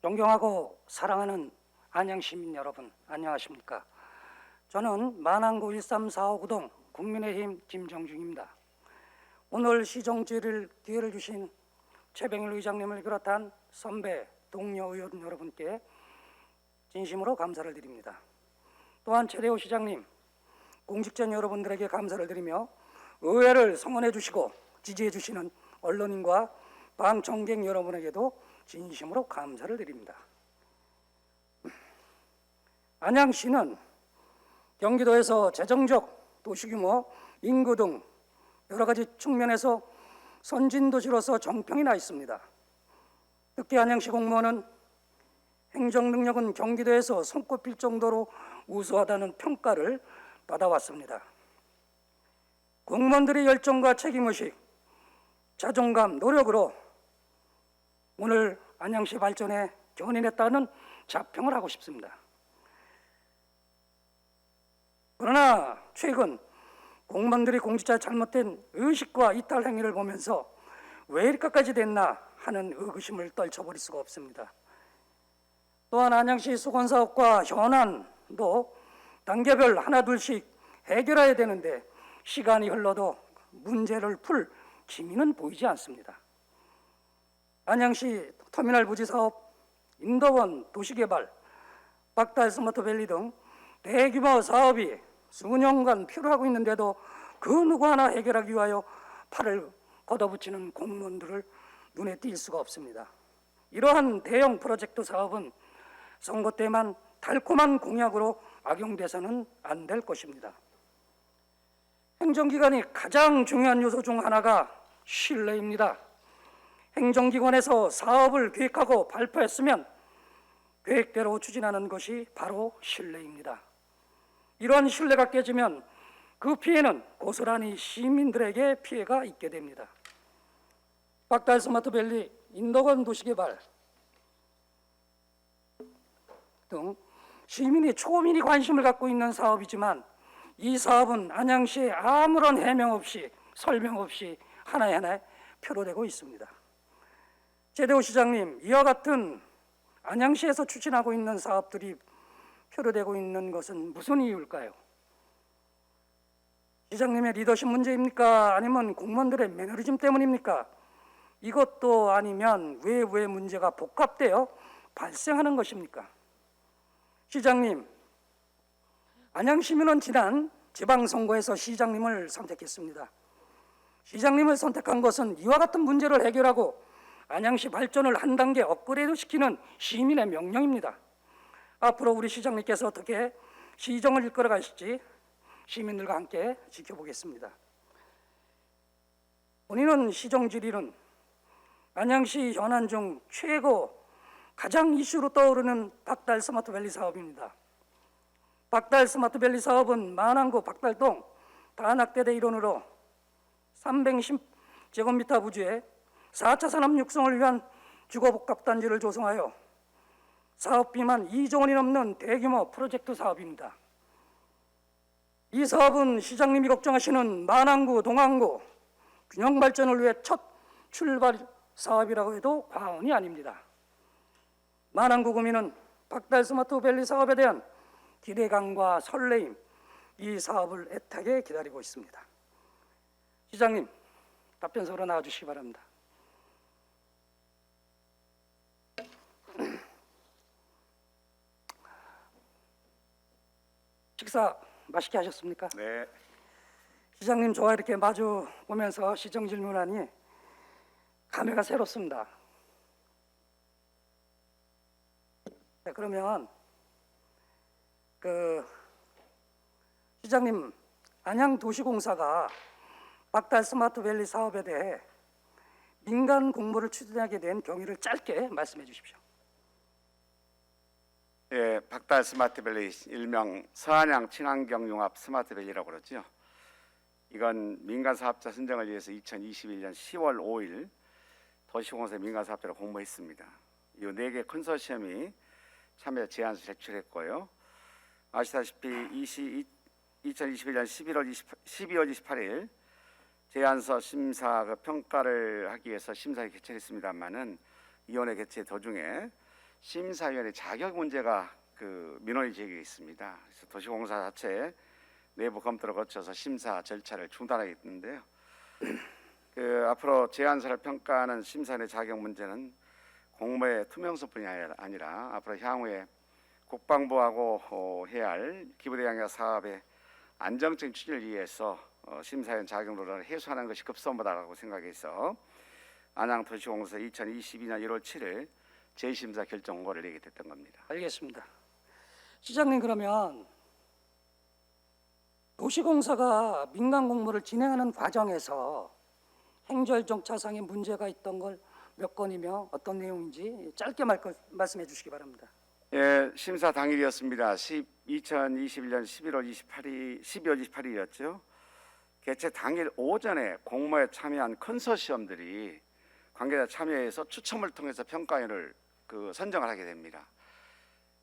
존경하고 사랑하는 안양 시민 여러분, 안녕하십니까? 저는 만안구 13459동 국민의힘 김정중입니다. 오늘 시정지를 기회를 주신 최병일 의장님을 비롯한 선배, 동료 의원 여러분께 진심으로 감사를 드립니다. 또한 최대호 시장님, 공직전 여러분들에게 감사를 드리며 의회를 성원해 주시고 지지해 주시는 언론인과 방청객 여러분에게도 진심으로 감사를 드립니다. 안양시는 경기도에서 재정적, 도시규모, 인구 등 여러 가지 측면에서 선진도시로서 정평이 나 있습니다. 특히 안양시 공무원은 행정 능력은 경기도에서 손꼽힐 정도로 우수하다는 평가를 받아왔습니다. 공무원들의 열정과 책임의식, 자존감, 노력으로 오늘 안양시 발전에 견인했다는 자평을 하고 싶습니다. 그러나 최근 공무원들이 공직자의 잘못된 의식과 이탈 행위를 보면서 왜 이렇게까지 됐나 하는 의구심을 떨쳐버릴 수가 없습니다. 또한 안양시 수건사업과 현안도 단계별 하나둘씩 해결해야 되는데 시간이 흘러도 문제를 풀 기미는 보이지 않습니다. 안양시 터미널 부지 사업, 인도원 도시개발, 박달 스마트밸리 등 대규모 사업이 수년간 필요하고 있는데도 그 누구 하나 해결하기 위하여 팔을 걷어붙이는 공무원들을 눈에 띌 수가 없습니다. 이러한 대형 프로젝트 사업은 선거 때만 달콤한 공약으로 악용돼서는 안 될 것입니다. 행정기관이 가장 중요한 요소 중 하나가 신뢰입니다. 행정기관에서 사업을 계획하고 발표했으면 계획대로 추진하는 것이 바로 신뢰입니다. 이러한 신뢰가 깨지면 그 피해는 고스란히 시민들에게 피해가 있게 됩니다. 박달 스마트밸리, 인도원 도시개발 등 시민이 초민이 관심을 갖고 있는 사업이지만 이 사업은 안양시에 아무런 해명 없이 설명 없이 하나하나 표로되고 있습니다. 최대호 시장님, 이와 같은 안양시에서 추진하고 있는 사업들이 표로되고 있는 것은 무슨 이유일까요? 시장님의 리더십 문제입니까? 아니면 공무원들의 매너리즘 때문입니까? 이것도 아니면 왜 문제가 복합되어 발생하는 것입니까? 시장님, 안양시민은 지난 지방선거에서 시장님을 선택했습니다. 시장님을 선택한 것은 이와 같은 문제를 해결하고 안양시 발전을 한 단계 업그레이드 시키는 시민의 명령입니다. 앞으로 우리 시장님께서 어떻게 시정을 이끌어 가실지 시민들과 함께 지켜보겠습니다. 본인은 시정 질의는 안양시 현안 중 최고 가장 이슈로 떠오르는 박달 스마트밸리 사업입니다. 박달 스마트밸리 사업은 만안구 박달동 단학대대 일원으로 310제곱미터 부지에 4차 산업 육성을 위한 주거복합단지를 조성하여 사업비만 2조 원이 넘는 대규모 프로젝트 사업입니다. 이 사업은 시장님이 걱정하시는 만안구, 동안구 균형 발전을 위해 첫 출발 사업이라고 해도 과언이 아닙니다. 만안구 구민은 박달 스마트밸리 사업에 대한 기대감과 설레임, 이 사업을 애타게 기다리고 있습니다. 시장님, 답변서로 나와주시기 바랍니다. 식사 맛있게 하셨습니까? 네. 시장님, 저와 이렇게 마주 보면서 시정 질문하니 감회가 새롭습니다. 네, 그러면 시장님, 안양도시공사가 박달 스마트밸리 사업에 대해 민간 공모를 추진하게 된 경위를 짧게 말씀해 주십시오. 예, 박달 스마트밸리, 일명 서안양 친환경 융합 스마트밸리라고 그러죠. 이건 민간 사업자 선정을 위해서 2021년 10월 5일 도시공사 민간 사업자로 공모했습니다. 이 4개 컨소시엄이 참여 제안서 제출했고요. 아시다시피 2021년 12월 28일 제안서 심사 평가를 하기 위해서 심사를 개최했습니다만은 위원회 개최 도중에 심사위원회 자격 문제가 그 민원이 제기돼 있습니다. 그래서 도시공사 자체 내부 검토를 거쳐서 심사 절차를 중단하겠는데요. 그 앞으로 제안서를 평가하는 심사위원회 자격 문제는 공모의 투명성뿐이 아니라 앞으로 향후에 국방부하고 해야 할 기부대항력 사업의 안정적인 추진을 위해서 심사위원 자격 논란을 해소하는 것이 급선무다라고 생각해서 안양도시공사 2022년 1월 7일 재심사 결정 공고를 내게 됐던 겁니다. 알겠습니다. 시장님, 그러면 도시공사가 민간 공모를 진행하는 과정에서 행정절차상의 문제가 있던 걸 몇 건이며 어떤 내용인지 짧게 말씀해 주시기 바랍니다. 예, 심사 당일이었습니다. 2021년 12월 28일이었죠. 개최 당일 오전에 공모에 참여한 컨소시엄들이 관계자 참여해서 추첨을 통해서 평가인을 선정을 하게 됩니다.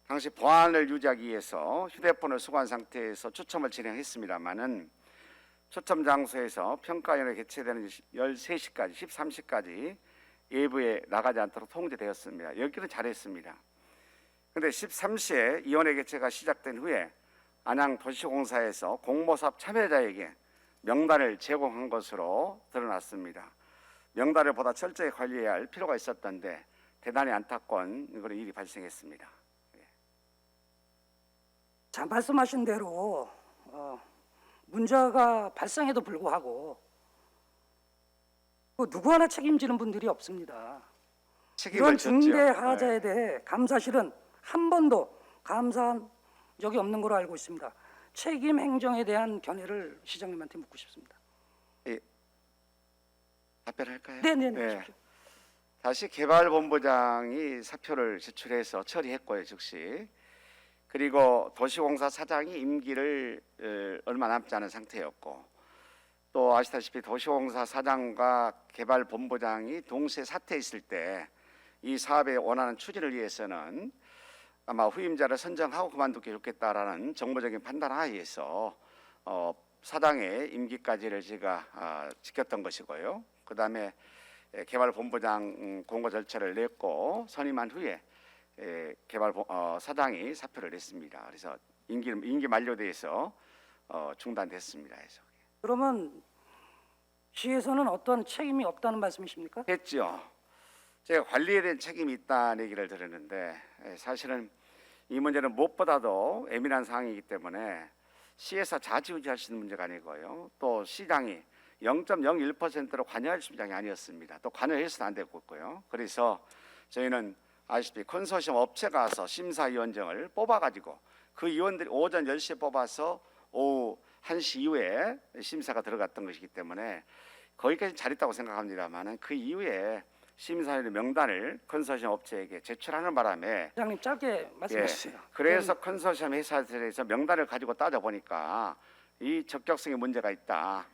당시 보안을 유지하기 위해서 휴대폰을 수거한 상태에서 추첨을 진행했습니다만은 추첨 장소에서 평가인을 개최되는 13시까지 13시까지 외부에 나가지 않도록 통제되었습니다. 여기는 잘했습니다. 그런데 13시에 위원회 개최가 시작된 후에 안양도시공사에서 공모사업 참여자에게 명단을 제공한 것으로 드러났습니다. 명단을 보다 철저히 관리해야 할 필요가 있었던데 대단히 안타까운 그런 일이 발생했습니다. 자, 말씀하신 대로 문제가 발생에도 불구하고 누구 하나 책임지는 분들이 없습니다. 이런 중대 하자에 대해 감사실은 한 번도 감사한 적이 없는 걸로 알고 있습니다. 책임 행정에 대한 견해를 시장님한테 묻고 싶습니다. 예, 답변할까요? 네. 다시 개발본부장이 사표를 제출해서 처리했고요, 즉시. 그리고 도시공사 사장이 임기를 얼마 남지 않은 상태였고, 또 아시다시피 도시공사 사장과 개발본부장이 동시에 사퇴했을 때 이 사업의 원하는 추진을 위해서는 아마 후임자를 선정하고 그만두게 좋겠다라는 정무적인 판단 하에서 사장의 임기까지를 제가 지켰던 것이고요. 그 다음에 개발본부장 공고 절차를 냈고 선임한 후에 사장이 사표를 냈습니다. 그래서 임기 만료돼서 중단됐습니다. 그래서. 그러면 시에서는 어떤 책임이 없다는 말씀이십니까? 했죠. 제가 관리에 대한 책임이 있다는 얘기를 들었는데 사실은 이 문제는 무엇보다도 예민한 사항이기 때문에 시에서 자지우지할 수 있는 문제가 아니고요. 또 시장이 0.01%로 관여할 수 있는 장이 아니었습니다. 또 관여해서는 안 되고 있고요. 그래서 저희는 아시다시피 컨소시엄 업체가 와서 심사위원장을 뽑아가지고 그 위원들이 오전 10시에 뽑아서 오후 1시 이후에 심사가 들어갔던 것이기 때문에 거기까지 잘했다고 생각합니다만 그 이후에 심사위원의 명단을 컨소시엄 업체에게 제출하는 바람에 시장님 짧게 말씀해 주세요. 그래서 컨소시엄 회사들에서 명단을 가지고 따져보니까 이 적격성에 문제가 있다.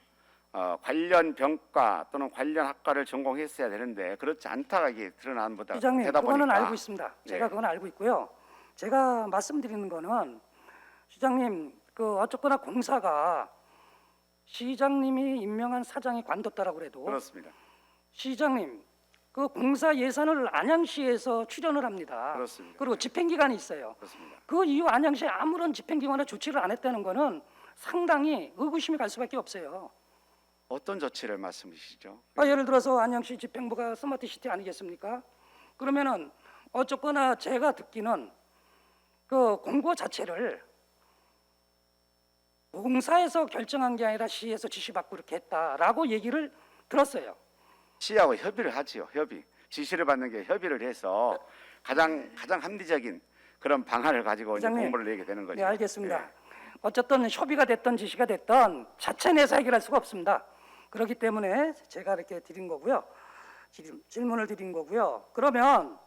관련 병과 또는 관련 학과를 전공했어야 되는데 그렇지 않다가 이게 드러난 보다 시장님, 되다 보니까 그거는 알고 있습니다. 제가 그건 알고 있고요. 제가 말씀드리는 거는 시장님 어쨌거나 공사가 시장님이 임명한 사장이 관뒀다라고 그래도 그렇습니다. 시장님 그 공사 예산을 안양시에서 출연을 합니다. 그렇습니다. 그리고 집행기관이 있어요. 그렇습니다. 그 이후 안양시에 아무런 집행기관의 조치를 안 했다는 거는 상당히 의구심이 갈 수밖에 없어요. 어떤 조치를 말씀이시죠? 예를 들어서 안양시 집행부가 스마트시티 아니겠습니까? 그러면은 어쨌거나 제가 듣기는 그 공고 자체를 공사에서 결정한 게 아니라 시에서 지시받고 이렇게 했다라고 얘기를 들었어요. 시하고 협의를 하지요. 지시를 받는 게 협의를 해서 가장 합리적인 그런 방안을 가지고 이제 공모를 내게 되는 거죠. 네, 알겠습니다. 어쨌든 협의가 됐던 지시가 됐던 자체 내에서 해결할 수가 없습니다. 그렇기 때문에 제가 이렇게 드린 거고요. 질문을 드린 거고요. 그러면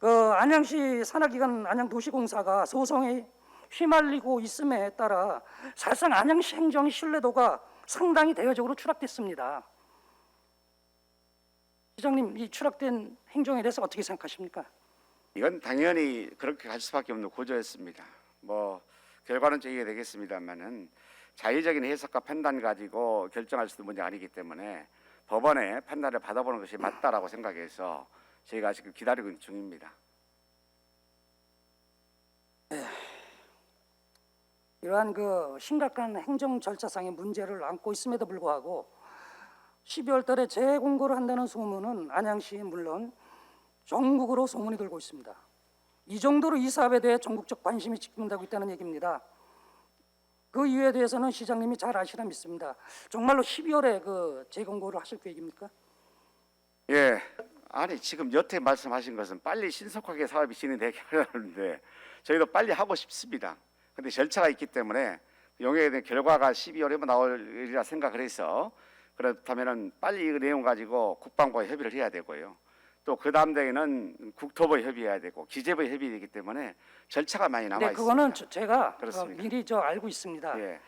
안양시 산하기관 안양도시공사가 소송에 휘말리고 있음에 따라 사실상 안양시 행정 신뢰도가 상당히 대외적으로 추락됐습니다. 시장님, 이 추락된 행정에 대해서 어떻게 생각하십니까? 이건 당연히 그렇게 갈 수밖에 없는 구조였습니다. 결과는 저희가 되겠습니다만은 자의적인 해석과 판단 가지고 결정할 수도 문제 아니기 때문에 법원의 판단을 받아보는 것이 맞다라고 생각해서 저희가 지금 기다리고 있는 중입니다. 이러한 그 심각한 행정 절차상의 문제를 안고 있음에도 불구하고 12월 달에 재공고를 한다는 소문은 안양시에 물론 전국으로 소문이 돌고 있습니다. 이 정도로 이 사업에 대해 전국적 관심이 집중되고 있다는 얘기입니다. 그 이유에 대해서는 시장님이 잘 아시라 믿습니다. 정말로 12월에 그 재공고를 하실 계획입니까? 예, 아니 지금 여태 말씀하신 것은 빨리 신속하게 사업이 진행되게 하려는데 저희도 빨리 하고 싶습니다. 근데 절차가 있기 때문에 용역에 대한 결과가 12월에만 나올리라 생각을 해서 그렇다면은 빨리 이 내용 가지고 국방부와 협의를 해야 되고요. 또 그 다음 대에는 국토부와 협의해야 되고 기재부와 협의되기 때문에 절차가 많이 남아 네, 있습니다. 그거는 제가 그렇습니다. 미리 알고 있습니다. 예,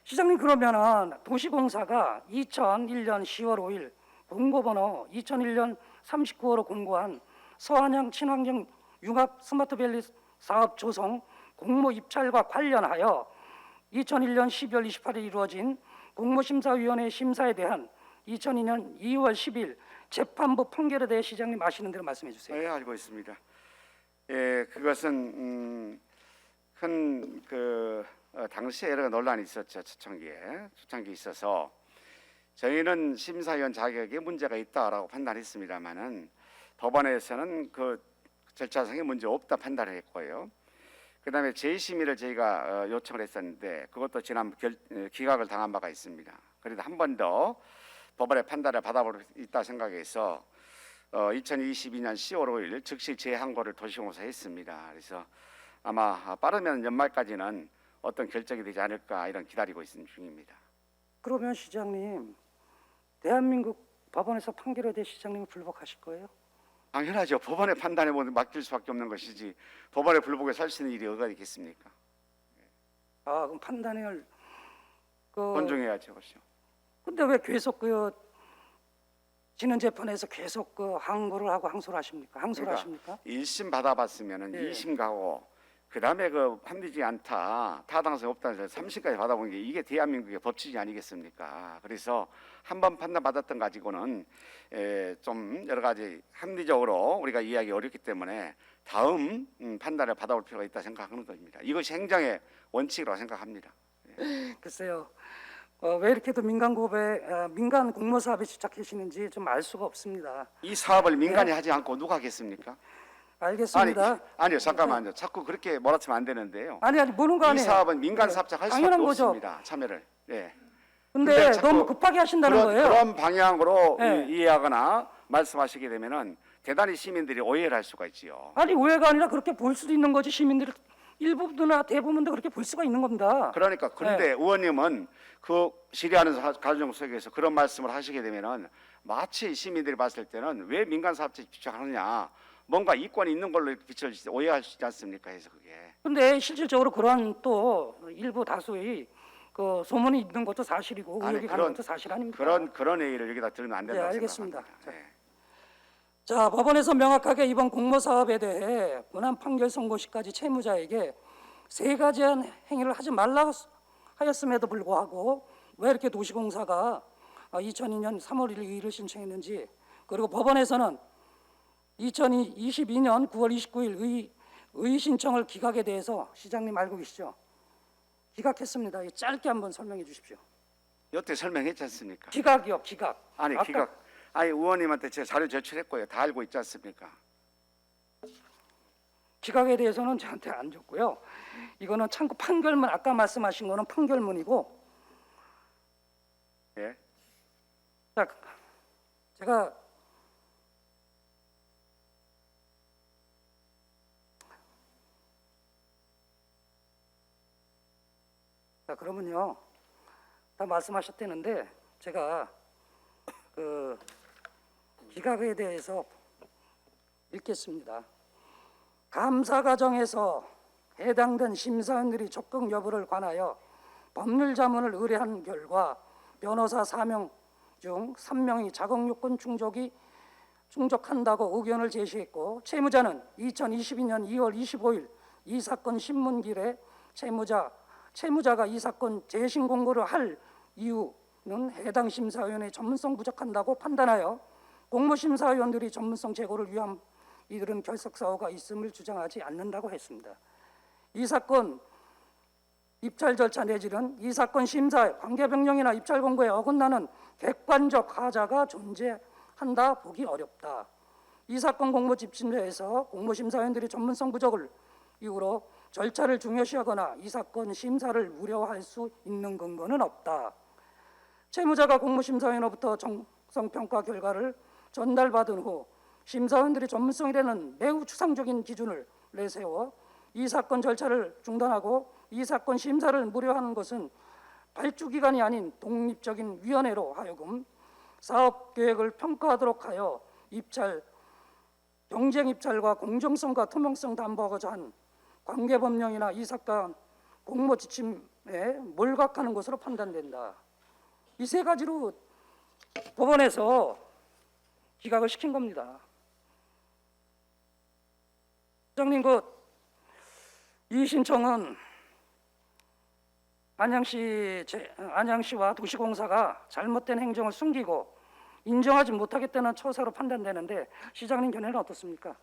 시장님 그러면은 도시공사가 2001년 10월 5일 공고번호 2001년 39호로 공고한 서안양 친환경 융합 스마트밸리 사업 조성 공모 입찰과 관련하여 2001년 12월 28일 이루어진 공모심사위원회 심사에 대한 2002년 2월 10일 재판부 판결에 대해 시장님 아시는 대로 말씀해 주세요. 예, 알고 있습니다. 예, 그것은 큰 당시에 여러 논란이 있었죠. 초창기에 있어서 저희는 심사위원 자격에 문제가 있다라고 판단했습니다만은 법원에서는 그 절차상에 문제 없다 판단을 했고요. 그다음에 재심의를 저희가 요청을 했었는데 그것도 지난 기각을 당한 바가 있습니다. 그래도 한 번 더 법원의 판단을 받아볼 수 있다 생각해서 2022년 10월 5일 즉시 재항고를 도시공사에 했습니다. 그래서 아마 빠르면 연말까지는 어떤 결정이 되지 않을까 이런 기다리고 있는 중입니다. 그러면 시장님 대한민국 법원에서 판결에 대해 시장님이 불복하실 거예요? 당연하죠. 법원의 판단에 맡길 수밖에 없는 것이지 법원의 불복에 설 수 있는 일이 어디가 있겠습니까? 아, 그럼 판단을 존중해야죠, 그렇죠. 근데 왜 계속 지는 재판에서 계속 항고를 하고 항소를 하십니까? 항소를 그러니까 하십니까? 1심 받아봤으면은 예. 2심 가고 그다음에 합리지 않다, 타당성 없다는 3심까지 받아본 게 이게 대한민국의 법칙이 아니겠습니까? 그래서 한 번 판단 받았던 가지고는 좀 여러 가지 합리적으로 우리가 이해하기 어렵기 때문에 다음 판단을 받아볼 필요가 있다 생각하는 겁니다. 이것이 행정의 원칙이라고 생각합니다. 글쎄요. 왜 이렇게도 민간 공모 사업에 집착하시는지 좀 알 수가 없습니다. 이 사업을 민간이 하지 않고 누가 하겠습니까? 알겠습니다. 아니요, 잠깐만요. 자꾸 그렇게 몰아치면 안 되는데요. 아니 뭐는 거 이 아니에요. 사업은 민간 사업자 할 수밖에 당연한 거죠. 없습니다. 참여를. 예. 근데 자꾸 너무 급하게 하신다는 거예요. 그런 방향으로 예. 이해하거나 말씀하시게 되면은 대단히 시민들이 오해를 할 수가 있지요. 아니 오해가 아니라 그렇게 볼 수도 있는 거지. 시민들이 일부나 대부분도 그렇게 볼 수가 있는 겁니다. 그러니까 근데 의원님은 그 질의하는 과정 속에서 그런 말씀을 하시게 되면은 마치 시민들이 봤을 때는 왜 민간 사업자에 집착하느냐, 뭔가 이권이 있는 걸로 이렇게 비춰 오해할 수 있지 않습니까? 해서 그게. 근데 실질적으로 그런 또 일부 다수의 그 소문이 있는 것도 사실이고 아니, 의혹이 가는 것도 사실 아닙니까? 그런 얘기를 여기다 들으면 안 된다고 알겠습니다. 생각합니다. 예. 자, 법원에서 명확하게 이번 공모 사업에 대해 본안 판결 선고 시까지 채무자에게 세 가지의 행위를 하지 말라고 하였음에도 불구하고 왜 이렇게 도시공사가 2002년 3월 1일 신청했는지, 그리고 법원에서는 2022년 9월 29일 의 신청을 기각에 대해서 시장님 알고 계시죠? 기각했습니다. 짧게 한번 설명해 주십시오. 여태 설명했지 않습니까? 기각이요, 기각. 아니 아까 기각. 아니 의원님한테 제가 자료 제출했고요. 다 알고 있지 않습니까? 기각에 대해서는 저한테 안 줬고요. 이거는 참고 판결문, 아까 말씀하신 거는 판결문이고, 예. 자, 제가 자 그러면요, 다 말씀하셨다는데 제가 그 기각에 대해서 읽겠습니다. 감사 과정에서 해당된 심사위원들이 적격 여부를 관하여 법률 자문을 의뢰한 결과 변호사 4명 중 3명이 자격 요건 충족한다고 의견을 제시했고, 채무자는 2022년 2월 25일 이 사건 신문길에 채무자가 이 사건 재심 공고를 할 이유는 해당 심사위원의 전문성 부족한다고 판단하여 공모심사위원들이 전문성 제고를 위한 이들은 결석 사유가 있음을 주장하지 않는다고 했습니다. 이 사건 입찰 절차 내지는 이 사건 심사에 관계 변경이나 입찰 공고에 어긋나는 객관적 하자가 존재한다 보기 어렵다. 이 사건 공모 집심사에서 공모심사위원들이 전문성 부족을 이유로 절차를 중요시하거나 이 사건 심사를 우려할 수 있는 근거는 없다. 채무자가 공모심사위원으로부터 정성평가 결과를 전달받은 후 심사위원들이 전문성이라는 매우 추상적인 기준을 내세워 이 사건 절차를 중단하고 이 사건 심사를 무료하는 것은 발주기관이 아닌 독립적인 위원회로 하여금 사업계획을 평가하도록 하여 경쟁 입찰과 공정성과 투명성 담보하고자 한 관계법령이나 이 사건 공모 지침에 몰각하는 것으로 판단된다. 이 세 가지로 법원에서 기각을 시킨 겁니다. 부장님, 이 신청은 안양시와 도시공사가 잘못된 행정을 숨기고 인정하지 못하겠다는 처사로 판단되는데 시장님 견해는 어떻습니까?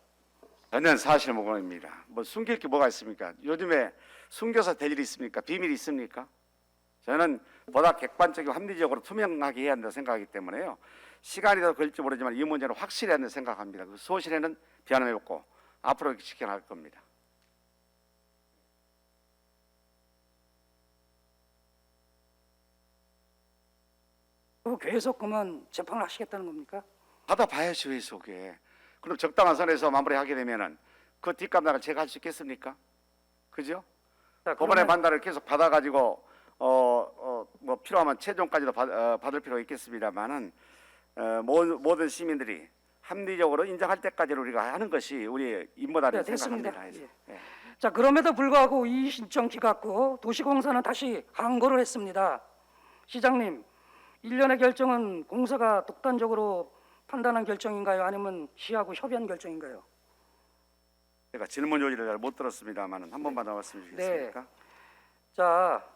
전혀 사실 무근입니다. 뭐 숨길 게 뭐가 있습니까? 요즘에 숨겨서 될 일이 있습니까? 비밀이 있습니까? 저는 보다 객관적이고 합리적으로 투명하게 해야 한다고 생각하기 때문에요. 시간이 더 걸릴지 모르지만 이 문제는 확실히 한다고 생각합니다. 그 소신에는 변함없고 앞으로 지켜나갈 겁니다. 계속 그러면 재판을 하시겠다는 겁니까? 받아봐야죠, 이 속에. 그럼 적당한 선에서 마무리하게 되면은 그 뒷감당을 제가 할 수 있겠습니까? 그죠? 자, 법원의 그러면 판단을 계속 받아가지고 뭐 필요하면 최종까지도 받을 필요가 있겠습니다만은 모든 시민들이 합리적으로 인정할 때까지는 우리가 하는 것이 우리의 임무다라고 됐습니다. 생각합니다. 예. 자, 그럼에도 불구하고 이 신청 기각 후 도시공사는 다시 항고를 했습니다. 시장님, 일련의 결정은 공사가 독단적으로 판단한 결정인가요? 아니면 시하고 협의한 결정인가요? 제가 질문 요지를 잘 못 들었습니다만은 한 번만 더 말씀 주시겠습니까? 자,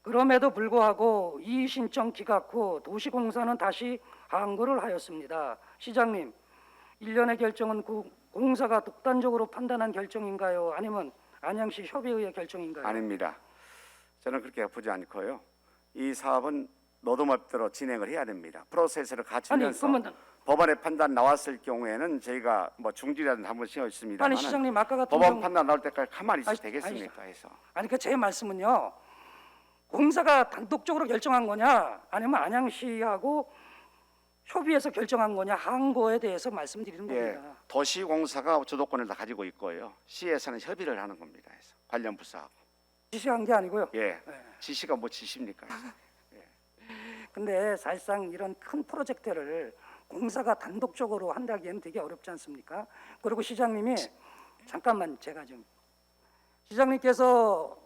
그럼에도 불구하고 이 신청 기각 후 도시공사는 다시 항고를 하였습니다. 시장님, 일련의 결정은 공사가 독단적으로 판단한 결정인가요? 아니면 안양시 협의회의 결정인가요? 아닙니다. 저는 그렇게 보지 않고요. 이 사업은 노동법대로 진행을 해야 됩니다. 프로세스를 갖추면서 법원의 판단 나왔을 경우에는 저희가 뭐 중지라든 한번 신경 있습니다만 아니 시장님 아까 같은 법원 판단 나올 때까지 가만히 있어도 아니, 되겠습니까? 해서 아니 그 제 말씀은요. 공사가 단독적으로 결정한 거냐 아니면 안양시하고 협의해서 결정한 거냐 항고에 대해서 말씀드리는 예, 겁니다. 도시공사가 주도권을 다 가지고 있고요. 시에서는 협의를 하는 겁니다. 해서 관련 부서하고. 지시한 게 아니고요. 예, 지시가 뭐 지시입니까? 근데 사실상 이런 큰 프로젝트를 공사가 단독적으로 한다기에는 되게 어렵지 않습니까? 그리고 시장님이 잠깐만 제가 좀 시장님께서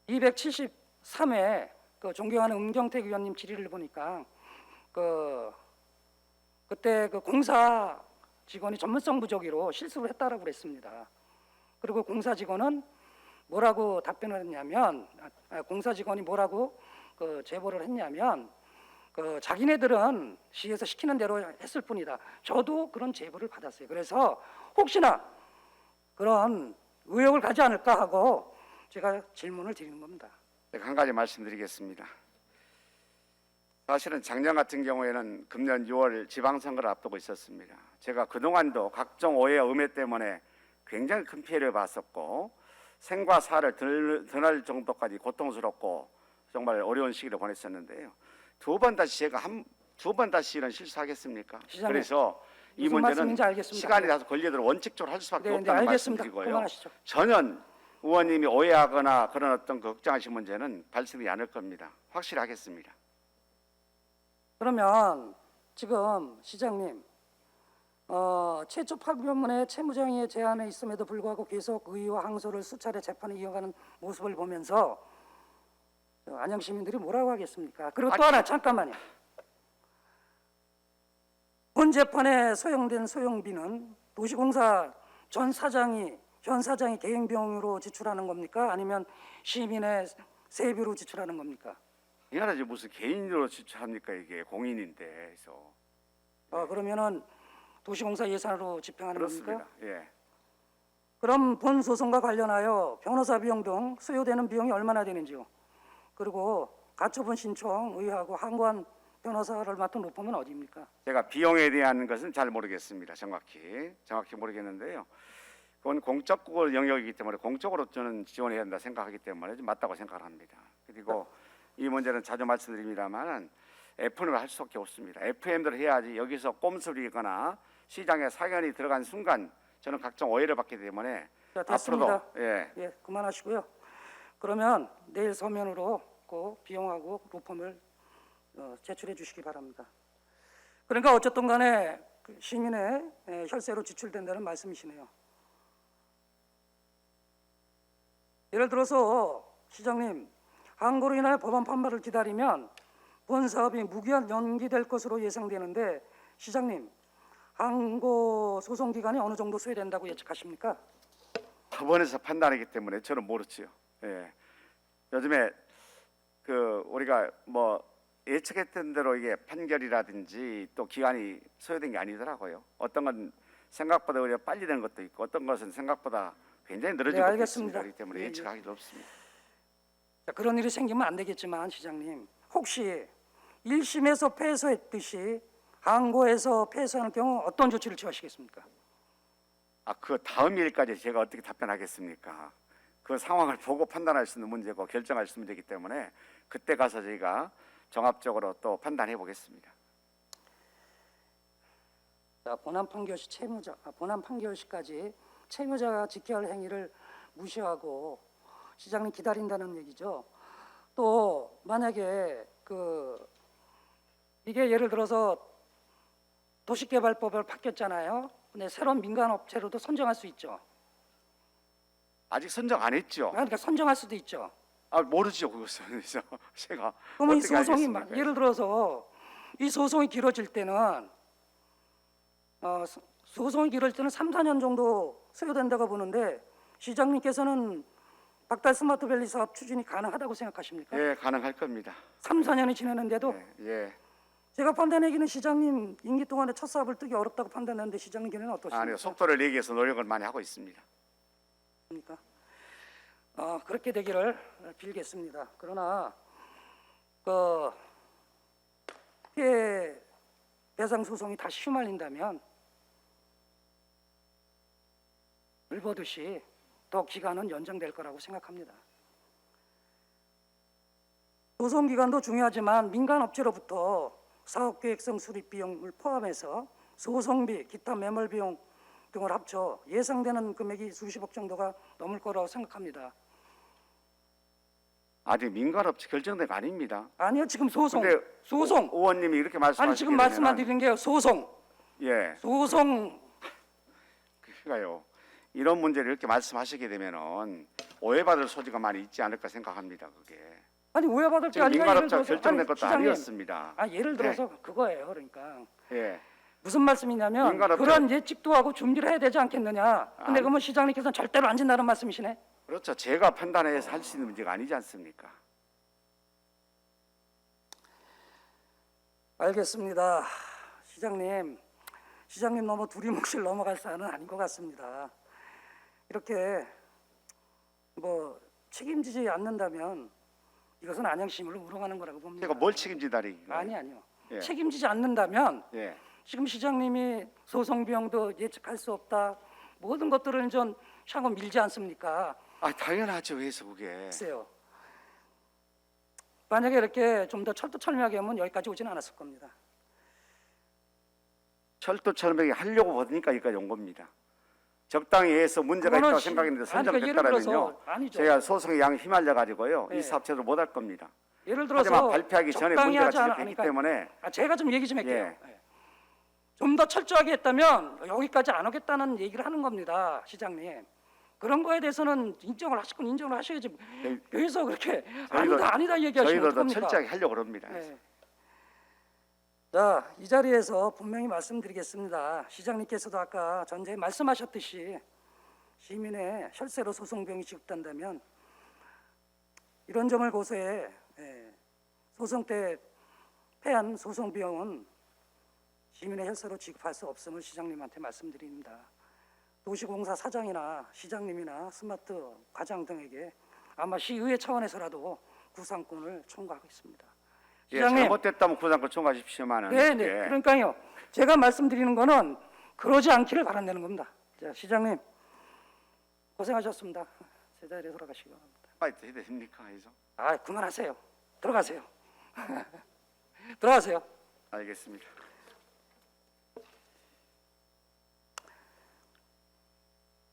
273회 존경하는 은경택 의원님 질의를 보니까 그때 공사 직원이 전문성 부족으로 실수를 했다라고 그랬습니다. 그리고 공사 직원은 뭐라고 답변을 했냐면 공사 직원이 뭐라고 제보를 했냐면 자기네들은 시에서 시키는 대로 했을 뿐이다. 저도 그런 제보를 받았어요. 그래서 혹시나 그런 의혹을 가지 않을까 하고 제가 질문을 드리는 겁니다. 제가 한 가지 말씀드리겠습니다. 사실은 작년 같은 경우에는 금년 6월 지방선거를 앞두고 있었습니다. 제가 그동안도 각종 오해와 음해 때문에 굉장히 큰 피해를 봤었고 생과 사를 드날 정도까지 고통스럽고 정말 어려운 시기를 보냈었는데요. 두 번 다시 이런 실수하겠습니까? 시장님, 그래서 이 무슨 문제는 말씀인지 알겠습니다. 시간이 나서 권리대로 원칙적으로 할 수밖에 네, 없다는 알겠습니다. 말씀드리고요. 그만하시죠. 전혀 의원님이 오해하거나 그런 어떤 걱정하신 문제는 발생이 않을 겁니다. 확실히 하겠습니다. 그러면 지금 시장님 최초 파견문의 채무장의 제안에 있음에도 불구하고 계속 의의와 항소를 수차례 재판을 이어가는 모습을 보면서 안양 시민들이 뭐라고 하겠습니까? 그리고 또 하나 잠깐만요. 본 재판에 소용된 소용비는 도시공사 현 사장이 개인 비용으로 지출하는 겁니까? 아니면 시민의 세비로 지출하는 겁니까? 이 나라 무슨 개인으로 지출합니까? 이게 공인인데 해서. 그러면은 도시공사 예산으로 집행하는 겁니까? 그렇습니다. 예. 그럼 본 소송과 관련하여 변호사 비용 등 수요되는 비용이 얼마나 되는지요? 그리고 가처분 신청 의하고 항고한 변호사를 맡은 로펌은 어디입니까? 제가 비용에 대한 것은 잘 모르겠습니다. 정확히 모르겠는데요. 그건 공적 영역이기 때문에 공적으로 저는 지원해야 한다 생각하기 때문에 좀 맞다고 생각합니다. 그리고 이 문제는 자주 말씀드립니다만 FM을 할 수밖에 없습니다. FM대로 해야지 여기서 꼼수리거나 시장에 사견이 들어간 순간 저는 각종 오해를 받기 때문에 자, 됐습니다. 앞으로도 예, 그만하시고요. 그러면 내일 서면으로 꼭 비용하고 로펌을 제출해 주시기 바랍니다. 그러니까 어쨌든 간에 그 시민의 혈세로 지출된다는 말씀이시네요. 예를 들어서 시장님, 항고로 인하여 법원 판결을 기다리면 본 사업이 무기한 연기될 것으로 예상되는데 시장님, 항고 소송 기간이 어느 정도 소요된다고 예측하십니까? 법원에서 판단하기 때문에 저는 모르지요. 예. 요즘에 그 우리가 뭐 예측했던 대로 이게 판결이라든지 또 기간이 소요된 게 아니더라고요. 어떤 건 생각보다 오히려 빨리 되는 것도 있고 어떤 것은 생각보다 굉장히 늘어진 네, 것도 알겠습니다. 있습니다. 그렇기 때문에 예, 예. 예측하기도 없습니다. 자, 그런 일이 생기면 안 되겠지만 시장님, 혹시 1심에서 패소했듯이 항고에서 패소하는 경우 어떤 조치를 취하시겠습니까? 그 다음 일까지 제가 어떻게 답변하겠습니까? 그 상황을 보고 판단할 수 있는 문제고 결정할 수 있는 문제이기 때문에 그때 가서 저희가 종합적으로 또 판단해 보겠습니다. 자, 본안 판결시까지 채무자가 지켜야 할 행위를 무시하고 시장님 기다린다는 얘기죠. 또 만약에 이게 예를 들어서 도시개발법을 바뀌었잖아요. 근데 새로운 민간업체로도 선정할 수 있죠. 아직 선정 안 했죠. 그러니까 선정할 수도 있죠. 모르죠 그것은. 제가 그러면 이 어떻게 소송이 알겠습니까? 예를 들어서 이 소송이 길어질 때는 소송이 길어질 때는 3, 4년 정도 소요된다고 보는데 시장님께서는 박달 스마트밸리 사업 추진이 가능하다고 생각하십니까? 예, 가능할 겁니다. 3, 4년이 지났는데도 예. 제가 판단하기는 시장님 임기 동안에 첫 사업을 뜨기 어렵다고 판단했는데 시장님 견해는 어떠십니까? 아니요, 속도를 내기 위해서 노력을 많이 하고 있습니다. 그렇게 되기를 빌겠습니다. 그러나 피해 배상 소송이 다시 휘말린다면 물보듯이 더 기간은 연장될 거라고 생각합니다. 소송 기간도 중요하지만 민간 업체로부터 사업계획성 수립 비용을 포함해서 소송비, 기타 매몰 비용 등을 합쳐 예상되는 금액이 수십억 정도가 넘을 거라고 생각합니다. 아직 민간업체 결정된 거 아닙니다. 아니요, 지금 소송. 근데 소송. 의원님이 이렇게 말씀하시게 아니 지금 말씀 안 드리는 게 소송. 예, 소송. 그러니까요. 이런 문제를 이렇게 말씀하시게 되면은 오해받을 소지가 많이 있지 않을까 생각합니다. 그게 아니 오해받을 게 지금 아니라 예를 민간업체가 들어서 결정된 것도 시장님, 아니었습니다. 예를 들어서 그거예요. 그러니까 예, 무슨 말씀이냐면 민간업체- 그런 예측도 하고 준비를 해야 되지 않겠느냐. 근데 아니. 그러면 시장님께서는 절대로 안 진다는 말씀이시네. 그렇죠. 제가 판단해서 할 수 있는 문제가 아니지 않습니까? 알겠습니다. 시장님 너무 두리뭉실 넘어갈 사안은 아닌 것 같습니다. 이렇게 책임지지 않는다면 이것은 안양시민을 우롱하는 거라고 봅니다. 제가 뭘 책임지다니? 아니요. 예. 책임지지 않는다면 예, 지금 시장님이 소송 비용도 예측할 수 없다. 모든 것들을 좀 향후 밀지 않습니까? 당연하죠. 왜서 그게? 글쎄요. 만약에 이렇게 좀 더 철두철미하게 하면 여기까지 오진 않았을 겁니다. 철도철벽이 하려고 보니까 여기까지 온 겁니다. 적당히 해서 문제가 그거는 있다고 시- 생각했는데 아니, 그러니까 예를 선정됐다라면요. 들어서- 아니죠. 제가 소송에 양이 휘말려 가지고요. 네. 이 사업 제대로 못할 겁니다. 예를 들어서 하지만 발표하기 전에 적당히 문제가 하지 지적됐기 않으니까 때문에 제가 좀 얘기 좀 할게요. 예. 좀 더 철저하게 했다면 여기까지 안 오겠다는 얘기를 하는 겁니다, 시장님. 그런 거에 대해서는 인정을 하셔야지. 저희- 여기서 그렇게 저희도- 아니다 얘기하시면 저희도 더 어떡합니까? 철저하게 하려고 합니다. 네. 자, 이 자리에서 분명히 말씀드리겠습니다. 시장님께서도 아까 전제에 말씀하셨듯이 시민의 혈세로 소송 비용이 지급된다면 이런 점을 고려해 소송 때 패한 소송 비용은 시민의 혈세로 지급할 수 없음을 시장님한테 말씀드립니다. 도시공사 사장이나 시장님이나 스마트 과장 등에게 아마 시의회 차원에서라도 구상권을 청구하겠습니다. 예, 잘못됐다면 구상권 청구하십시오만은. 네네. 예. 그러니까요. 제가 말씀드리는 거는 그러지 않기를 바란다는 겁니다. 자, 시장님 고생하셨습니다. 제자리에 돌아가시기 바랍니다. 빨리 해야 됩니까? 해서 아, 그만하세요. 들어가세요. 들어가세요. 알겠습니다.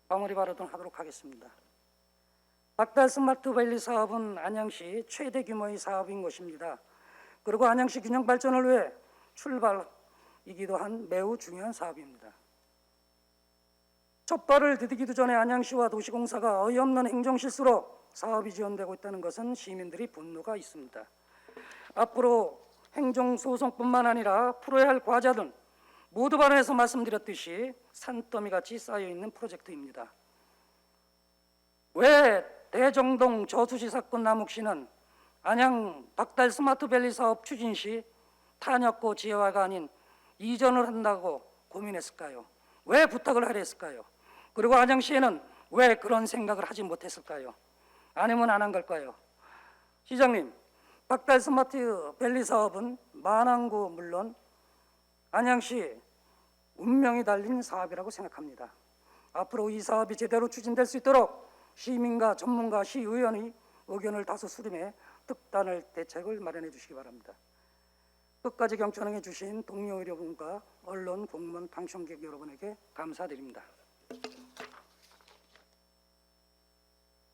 마무리 발언 하도록 하겠습니다. 박달 스마트밸리 사업은 안양시 최대 규모의 사업인 것입니다. 그리고 안양시 균형 발전을 위해 출발이기도 한 매우 중요한 사업입니다. 첫 발을 디디기도 전에 안양시와 도시공사가 어이없는 행정실수로 사업이 지연되고 있다는 것은 시민들이 분노가 있습니다. 앞으로 행정소송뿐만 아니라 풀어야 할 과제는 모두 발언에서 말씀드렸듯이 산더미같이 쌓여있는 프로젝트입니다. 왜 대정동 저수지 사건 남욱시는 안양 박달 스마트밸리 사업 추진 시 탄약고 지하화가 아닌 이전을 한다고 고민했을까요? 왜 부탁을 하려 했을까요? 그리고 안양시에는 왜 그런 생각을 하지 못했을까요? 아니면 안 한 걸까요? 시장님, 박달 스마트밸리 사업은 만안구 물론 안양시 운명이 달린 사업이라고 생각합니다. 앞으로 이 사업이 제대로 추진될 수 있도록 시민과 전문가, 시의원의 의견을 다수 수렴해 특단의 대책을 마련해 주시기 바랍니다. 끝까지 경청해 주신 동료 의료분과 언론, 공무원, 방청객 여러분에게 감사드립니다.